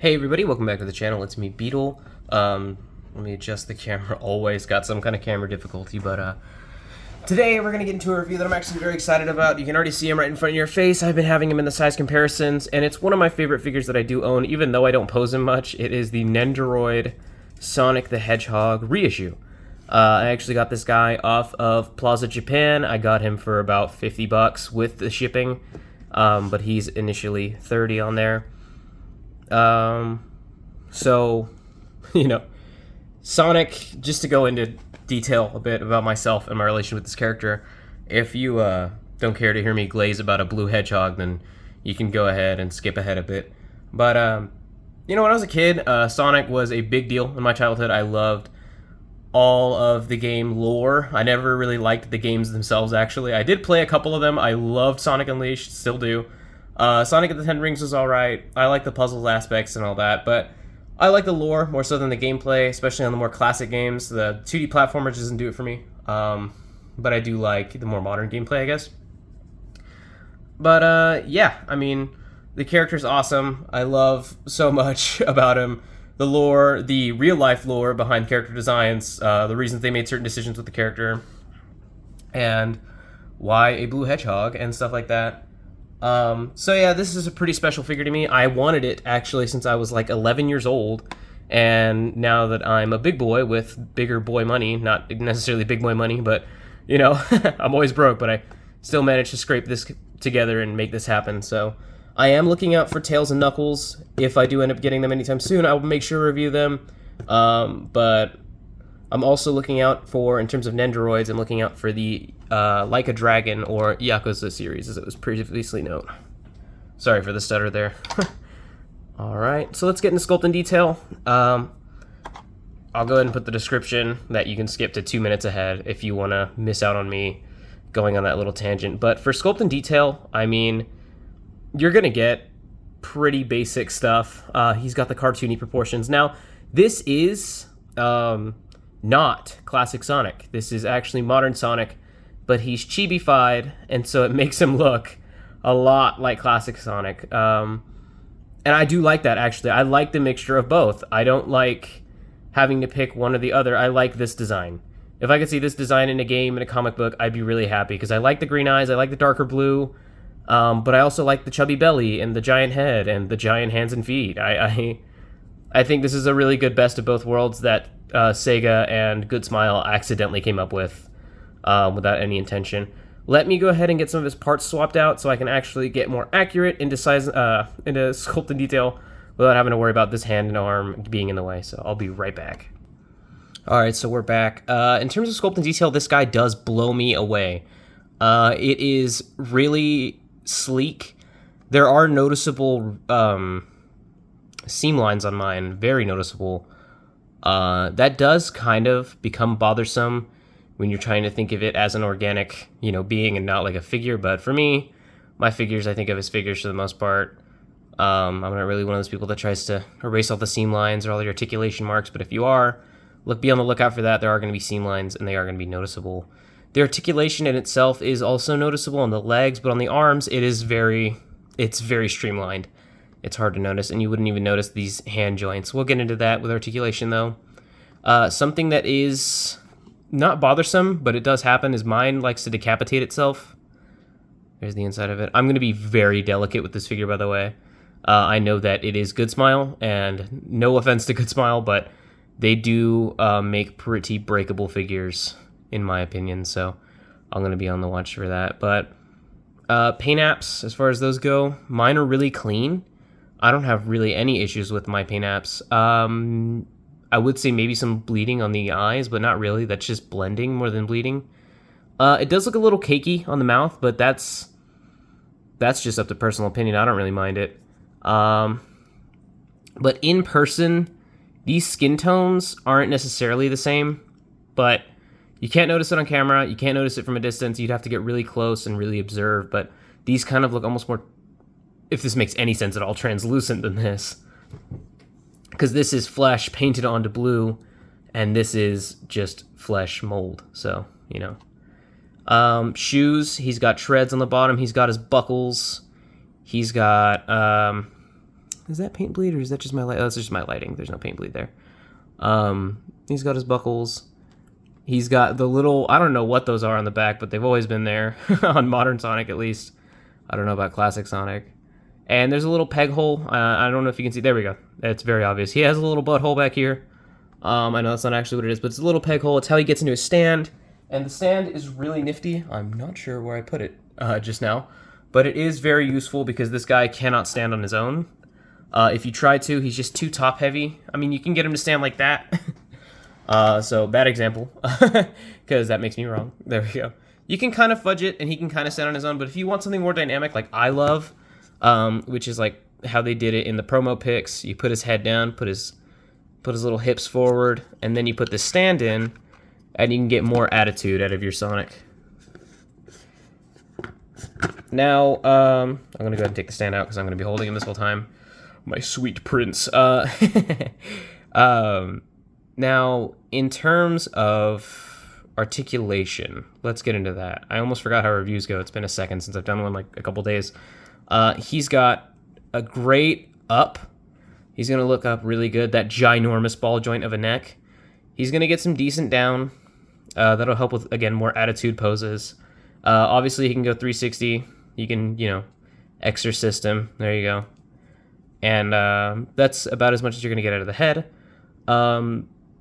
Hey everybody, welcome back to the channel. It's me, Beetle. Let me adjust the camera. Always got some kind of camera difficulty, but today we're gonna get into a review that I'm actually very excited about. You can already see him right in front of your face. I've been having him in the size comparisons, and it's one of my favorite figures that I do own, even though I don't pose him much. It is the Nendoroid Sonic the Hedgehog reissue. I actually got this guy off of Plaza Japan. I got him for about 50 bucks with the shipping, but he's initially 30 on there. So, Sonic, just to go into detail a bit about myself and my relation with this character, if you don't care to hear me glaze about a blue hedgehog, then you can go ahead and skip ahead a bit. But, when I was a kid, Sonic was a big deal in my childhood. I loved all of the game lore. I never really liked the games themselves, actually. I did play a couple of them. I loved Sonic Unleashed, still do. Sonic and the Ten Rings was alright. I like the puzzle aspects and all that, but I like the lore more so than the gameplay, especially on the more classic games. The 2D platformers doesn't do it for me, but I do like the more modern gameplay, I guess. But, yeah, I mean, the character's awesome. I love so much about him. The lore, the real-life lore behind character designs, the reasons they made certain decisions with the character, and why a blue hedgehog, and stuff like that. So yeah, this is a pretty special figure to me. I wanted it, actually, since I was like 11 years old, and now that I'm a big boy with bigger boy money, not necessarily big boy money, but, I'm always broke, but I still managed to scrape this together and make this happen, so I am looking out for Tails and Knuckles. If I do end up getting them anytime soon, I will make sure to review them, but I'm also looking out for, in terms of Nendoroids, I'm looking out for the Like a Dragon or Yakuza series, as it was previously known. Sorry for the stutter there. Alright, so let's get into sculpt and detail. I'll go ahead and put the description that you can skip to 2 minutes ahead if you want to miss out on me going on that little tangent. But for sculpt and detail, I mean, you're going to get pretty basic stuff. He's got the cartoony proportions. Now, this is not classic Sonic. This is actually modern Sonic, but he's chibi-fied, and so it makes him look a lot like classic Sonic. And I do like that, actually. I like the mixture of both. I don't like having to pick one or the other. I like this design. If I could see this design in a game, in a comic book, I'd be really happy, because I like the green eyes, I like the darker blue, but I also like the chubby belly, and the giant head, and the giant hands and feet. I think this is a really good best of both worlds that Sega and Good Smile accidentally came up with without any intention. Let me go ahead and get some of his parts swapped out so I can actually get more accurate into size, into sculpt and detail without having to worry about this hand and arm being in the way. So I'll be right back. Alright, so we're back. In terms of sculpt and detail, this guy does blow me away. It is really sleek. There are noticeable seam lines on mine, very noticeable. That does kind of become bothersome when you're trying to think of it as an organic, being and not like a figure. But for me, my figures, I think of as figures for the most part. I'm not really one of those people that tries to erase all the seam lines or all the articulation marks, but if you are, be on the lookout for that. There are going to be seam lines, and they are going to be noticeable. The articulation in itself is also noticeable on the legs, but on the arms, it's very streamlined. It's hard to notice, and you wouldn't even notice these hand joints. We'll get into that with articulation, though. Something that is not bothersome, but it does happen, is mine likes to decapitate itself. There's the inside of it. I'm going to be very delicate with this figure, by the way. I know that it is Good Smile, and no offense to Good Smile, but they do make pretty breakable figures, in my opinion, so I'm going to be on the watch for that. But paint apps, as far as those go, mine are really clean. I don't have really any issues with my paint apps. I would say maybe some bleeding on the eyes, but not really. That's just blending more than bleeding. It does look a little cakey on the mouth, but that's just up to personal opinion. I don't really mind it. But in person, these skin tones aren't necessarily the same, but you can't notice it on camera. You can't notice it from a distance. You'd have to get really close and really observe, but these kind of look almost more, if this makes any sense at all, translucent than this. Because this is flesh painted onto blue, and this is just flesh mold, so, Shoes, he's got treads on the bottom, he's got his buckles, he's got, Is that paint bleed or is that just my light? Oh, that's just my lighting. There's no paint bleed there. He's got his buckles. He's got the little, I don't know what those are on the back, but they've always been there on modern Sonic at least. I don't know about classic Sonic. And there's a little peg hole. I don't know if you can see. There we go. It's very obvious. He has a little butthole back here. I know that's not actually what it is, but it's a little peg hole. It's how he gets into his stand. And the stand is really nifty. I'm not sure where I put it just now. But it is very useful because this guy cannot stand on his own. If you try to, he's just too top heavy. I mean, you can get him to stand like that. So bad example, because that makes me wrong. There we go. You can kind of fudge it, and he can kind of stand on his own. But if you want something more dynamic, like I love, which is like how they did it in the promo pics, you put his head down, put his little hips forward, and then you put the stand in, and you can get more attitude out of your Sonic. Now, I'm gonna go ahead and take the stand out because I'm gonna be holding him this whole time. My sweet prince. Now, in terms of articulation, let's get into that. I almost forgot how reviews go. It's been a second since I've done one, like a couple days. He's got a great up. He's going to look up really good. That ginormous ball joint of a neck. He's going to get some decent down. That'll help with, again, more attitude poses. Obviously, he can go 360. You can, exorcist him. There you go. And that's about as much as you're going to get out of the head.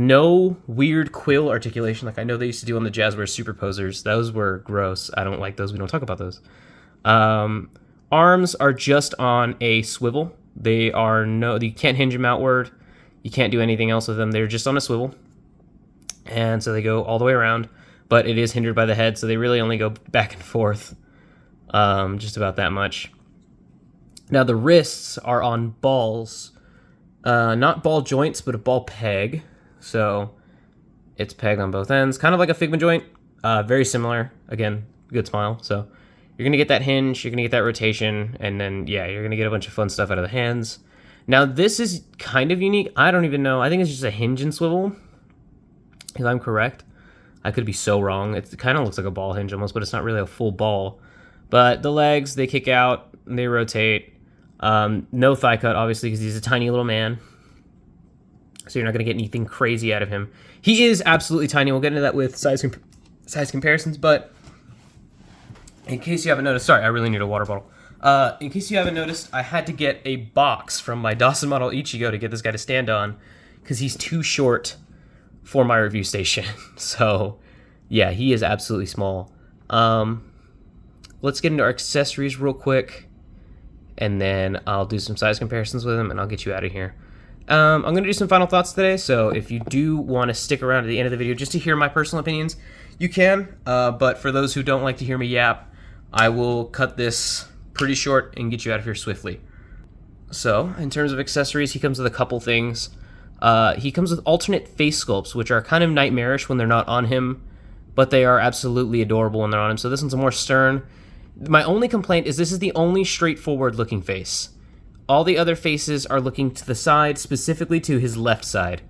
No weird quill articulation like I know they used to do on the Jazzware Superposers. Those were gross. I don't like those. We don't talk about those. Arms are just on a swivel. You can't hinge them outward. You can't do anything else with them. They're just on a swivel. And so they go all the way around, but it is hindered by the head, so they really only go back and forth just about that much. Now the wrists are on balls. Not ball joints, but a ball peg. So it's pegged on both ends, kind of like a Figma joint. Very similar. Again, good smile. So you're going to get that hinge, you're going to get that rotation, and then, yeah, you're going to get a bunch of fun stuff out of the hands. Now, this is kind of unique. I don't even know. I think it's just a hinge and swivel, if I'm correct. I could be so wrong. It kind of looks like a ball hinge almost, but it's not really a full ball. But the legs, they kick out, they rotate. No thigh cut, obviously, because he's a tiny little man. So you're not going to get anything crazy out of him. He is absolutely tiny. We'll get into that with size comparisons, but in case you haven't noticed, sorry, I really need a water bottle. In case you haven't noticed, I had to get a box from my Dawson model Ichigo to get this guy to stand on because he's too short for my review station. So, yeah, he is absolutely small. Let's get into our accessories real quick, and then I'll do some size comparisons with him, and I'll get you out of here. I'm going to do some final thoughts today, so if you do want to stick around to the end of the video just to hear my personal opinions, you can. But for those who don't like to hear me yap, I will cut this pretty short and get you out of here swiftly. So, in terms of accessories, he comes with a couple things. He comes with alternate face sculpts, which are kind of nightmarish when they're not on him, but they are absolutely adorable when they're on him. So this one's a more stern. My only complaint is this is the only straightforward looking face. All the other faces are looking to the side, specifically to his left side,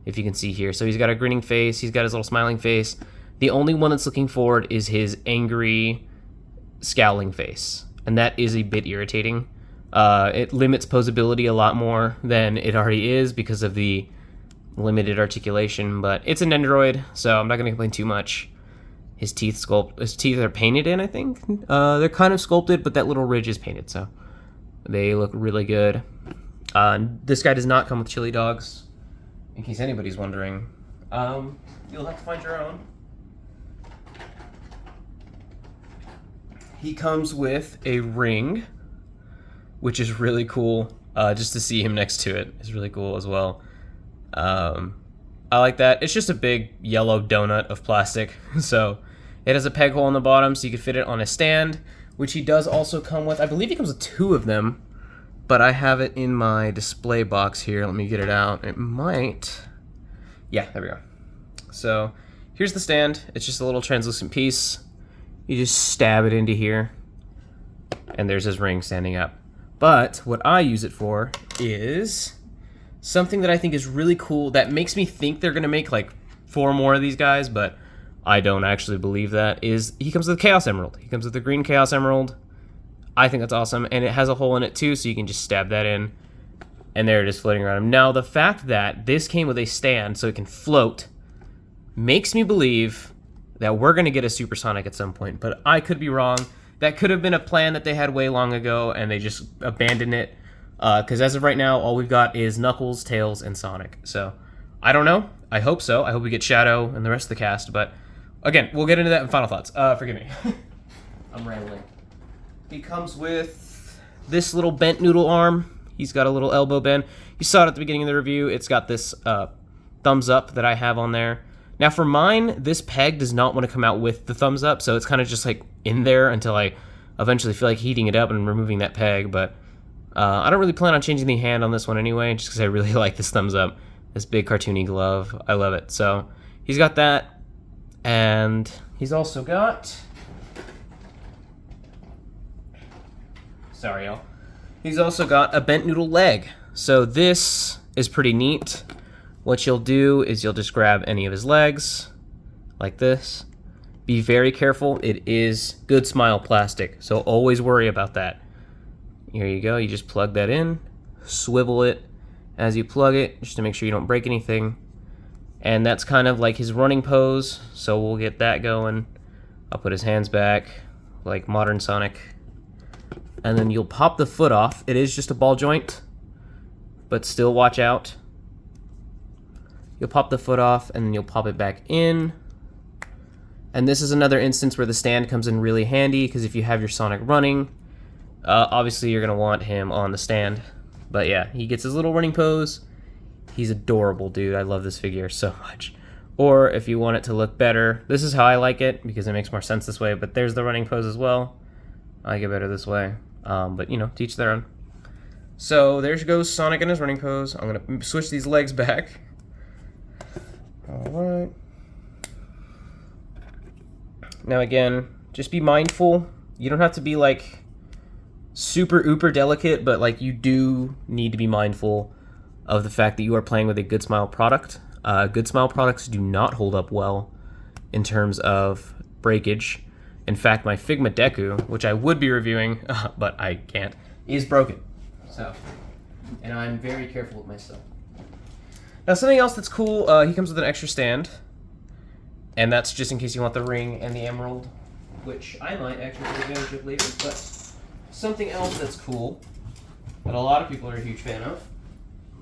if you can see here. So he's got a grinning face, he's got his little smiling face. The only one that's looking forward is his angry, scowling face, and that is a bit irritating. It limits posability a lot more than it already is because of the limited articulation, but it's a Nendoroid, so I'm not going to complain too much. His teeth are painted in, I think. They're kind of sculpted, but that little ridge is painted, so they look really good. This guy does not come with chili dogs, in case anybody's wondering. You'll have to find your own. He comes with a ring, which is really cool. Just to see him next to it is really cool as well. I like that. It's just a big yellow donut of plastic. So it has a peg hole on the bottom so you can fit it on a stand, which he does also come with. I believe he comes with 2 of them, but I have it in my display box here. Let me get it out. It might... Yeah, there we go. So here's the stand. It's just a little translucent piece. You just stab it into here, and there's his ring standing up. But what I use it for is something that I think is really cool that makes me think they're going to make like 4 more of these guys, but I don't actually believe that, is he comes with a Chaos Emerald. He comes with the green Chaos Emerald. I think that's awesome, and it has a hole in it too, so you can just stab that in, And there it is floating around him. Now, the fact that this came with a stand so it can float makes me believe that we're going to get a Supersonic at some point, but I could be wrong. That could have been a plan that they had way long ago, and they just abandoned it. Because as of right now, all we've got is Knuckles, Tails, and Sonic. So, I don't know. I hope so. I hope we get Shadow and the rest of the cast, but again, we'll get into that in final thoughts. Forgive me. I'm rambling. He comes with this little bent noodle arm. He's got a little elbow bend. You saw it at the beginning of the review. It's got this thumbs up that I have on there. Now for mine, this peg does not want to come out with the thumbs up, so it's kind of just like in there until I eventually feel like heating it up and removing that peg, but I don't really plan on changing the hand on this one anyway, just because I really like this thumbs up. This big cartoony glove. I love it. So he's got that, and he's also got... Sorry, y'all. He's also got a bent noodle leg. So this is pretty neat. What you'll do is you'll just grab any of his legs, like this. Be very careful. It is Good Smile plastic, so always worry about that. Here you go. You just plug that in, swivel it as you plug it, just to make sure you don't break anything. And that's kind of like his running pose, so we'll get that going. I'll put his hands back, like modern Sonic. And then you'll pop the foot off. It is just a ball joint, but still watch out. You'll pop the foot off, and then you'll pop it back in. And this is another instance where the stand comes in really handy, because if you have your Sonic running, obviously you're going to want him on the stand. But yeah, he gets his little running pose. He's adorable, dude. I love this figure so much. Or if you want it to look better, this is how I like it, because it makes more sense this way, but there's the running pose as well. I like it better this way. But, you know, to each their own. So there goes Sonic in his running pose. I'm going to switch these legs back. Alright. Now again, just be mindful. You don't have to be like super uber delicate, but like you do need to be mindful of the fact that you are playing with a Good Smile product. Good Smile products do not hold up well in terms of breakage. In fact, my Figma Deku, which I would be reviewing, but I can't, is broken. So, and I'm very careful with my stuff. Now, something else that's cool, he comes with an extra stand, and that's just in case you want the ring and the emerald, which I might actually take advantage of later, but something else that's cool, that a lot of people are a huge fan of,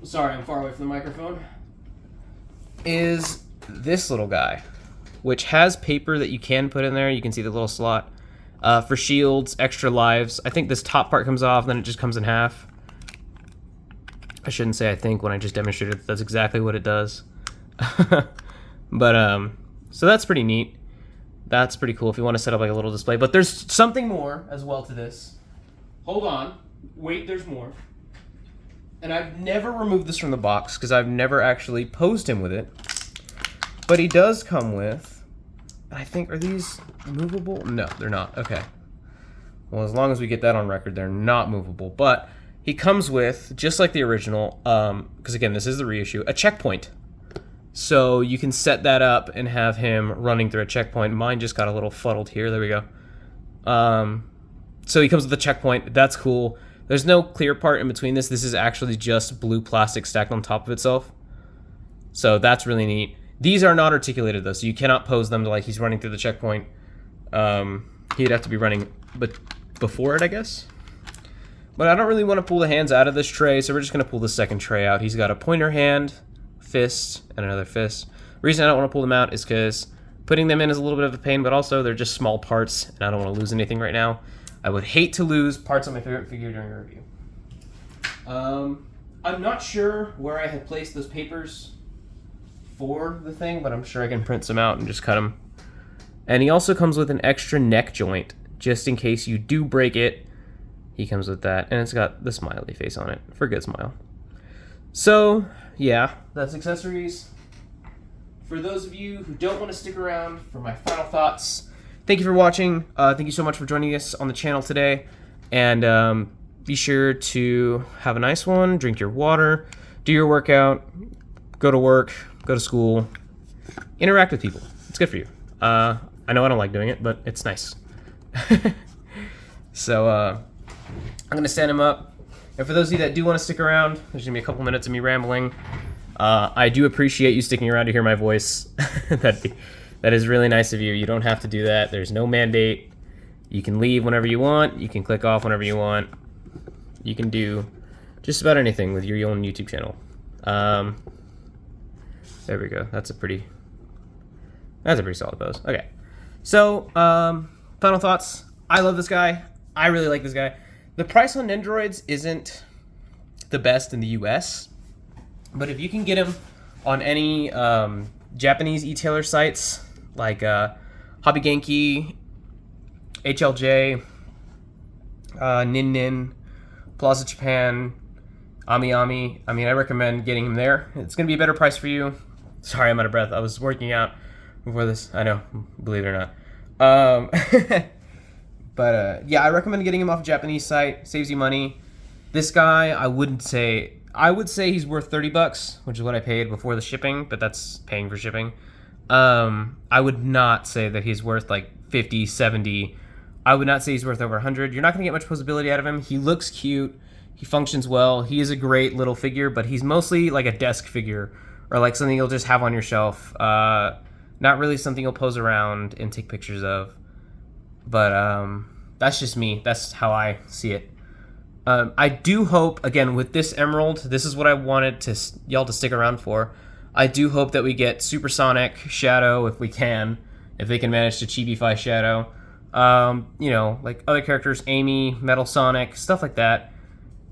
sorry, I'm far away from the microphone, is this little guy, which has paper that you can put in there. You can see the little slot for shields, extra lives. I think this top part comes off, then it just comes in half. I shouldn't say I think when I just demonstrated that's exactly what it does. But, so that's pretty neat. That's pretty cool if you want to set up like a little display. But there's something more as well to this. Hold on. Wait, there's more. And I've never removed this from the box because I've never actually posed him with it. But he does come with, I think, are these movable? No, they're not. Okay. Well, as long as we get that on record, they're not movable. But he comes with, just like the original, because again, this is the reissue, a checkpoint. So you can set that up and have him running through a checkpoint. Mine just got a little fuddled here. There we go. So he comes with a checkpoint. That's cool. There's no clear part in between this. This is actually just blue plastic stacked on top of itself. So that's really neat. These are not articulated, though, so you cannot pose them to like he's running through the checkpoint. He'd have to be running before it, I guess. But I don't really want to pull the hands out of this tray, so we're just going to pull the second tray out. He's got a pointer hand, fist, and another fist. The reason I don't want to pull them out is because putting them in is a little bit of a pain, but also they're just small parts, and I don't want to lose anything right now. I would hate to lose parts of my favorite figure during a review. I'm not sure where I had placed those papers for the thing, but I'm sure I can print some out and just cut them. And he also comes with an extra neck joint, just in case you do break it. He comes with that, and it's got the smiley face on it for Good Smile. So, yeah, that's accessories. For those of you who don't want to stick around for my final thoughts, thank you for watching. Thank you so much for joining us on the channel today. And be sure to have a nice one, drink your water, do your workout, go to work, go to school, interact with people. It's good for you. I know I don't like doing it, but it's nice. So, I'm going to stand him up, And for those of you that do want to stick around, there's going to be a couple minutes of me rambling. I do appreciate you sticking around to hear my voice. That is really nice of you. You don't have to do that. There's no mandate. You can leave whenever you want. You can click off whenever you want. You can do just about anything with your own YouTube channel. There we go. That's a pretty solid pose. Okay. So, final thoughts. I love this guy. I really like this guy. The price on Nendoroids isn't the best in the US, but if you can get him on any Japanese e-tailer sites like Hobby Genki, HLJ, Nin Nin, Plaza Japan, Ami Ami, I mean, I recommend getting him there. It's going to be a better price for you. Sorry, I'm out of breath. I was working out before this. I know, believe it or not. But yeah, I recommend getting him off a Japanese site. Saves you money. This guy, I would say he's worth $30, which is what I paid before the shipping, but that's paying for shipping. I would not say that he's worth like 50, 70. I would not say he's worth over 100. You're not going to get much posability out of him. He looks cute. He functions well. He is a great little figure, but he's mostly like a desk figure or like something you'll just have on your shelf. Not really something you'll pose around and take pictures of. But that's just me. That's how I see it. I do hope, again, with this emerald, this is what I wanted y'all to stick around for. I do hope that we get Supersonic Shadow if we can, if they can manage to chibify Shadow. You know, like other characters, Amy, Metal Sonic, stuff like that.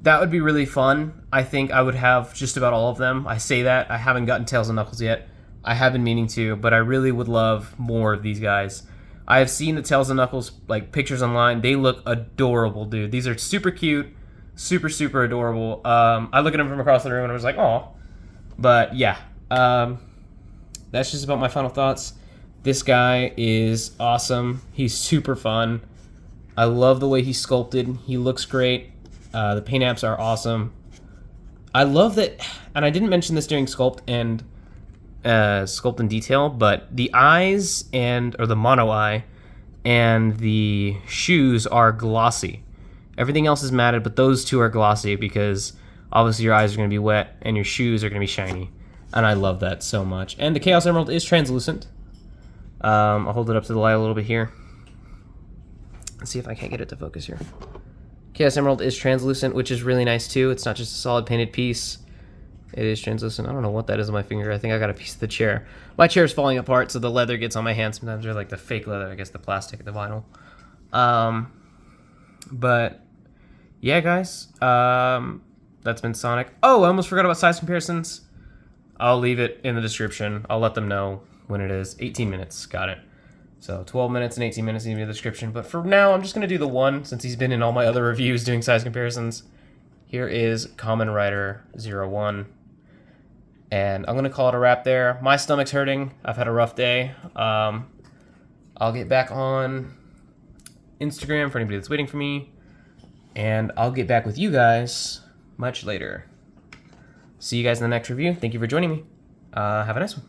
That would be really fun. I think I would have just about all of them. I say that. I haven't gotten Tails and Knuckles yet. I have been meaning to, but I really would love more of these guys. I have seen the Tails and Knuckles like pictures online. They look adorable, dude. These are super cute, super, super adorable. I look at them from across the room and I was like, oh. But yeah, that's just about my final thoughts. This guy is awesome. He's super fun. I love the way he's sculpted. He looks great. The paint apps are awesome. I love that, and I didn't mention this during sculpt and detail, but the eyes or the mono eye and the shoes are glossy. Everything else is matted, but those two are glossy because obviously your eyes are going to be wet and your shoes are going to be shiny. And I love that so much. And the Chaos Emerald is translucent. I'll hold it up to the light a little bit here. Let's see if I can't get it to focus here. Chaos Emerald is translucent, which is really nice too. It's not just a solid painted piece. It is translucent. I don't know what that is on my finger. I think I got a piece of the chair. My chair is falling apart, so the leather gets on my hand sometimes, or like the fake leather, I guess the plastic, the vinyl. But yeah, guys, that's been Sonic. Oh, I almost forgot about size comparisons. I'll leave it in the description. I'll let them know when it is. 18 minutes, got it. So 12 minutes and 18 minutes in the description. But for now, I'm just going to do the one, since he's been in all my other reviews doing size comparisons. Here is Common Rider 01. And I'm going to call it a wrap there. My stomach's hurting. I've had a rough day. I'll get back on Instagram for anybody that's waiting for me. And I'll get back with you guys much later. See you guys in the next review. Thank you for joining me. Have a nice one.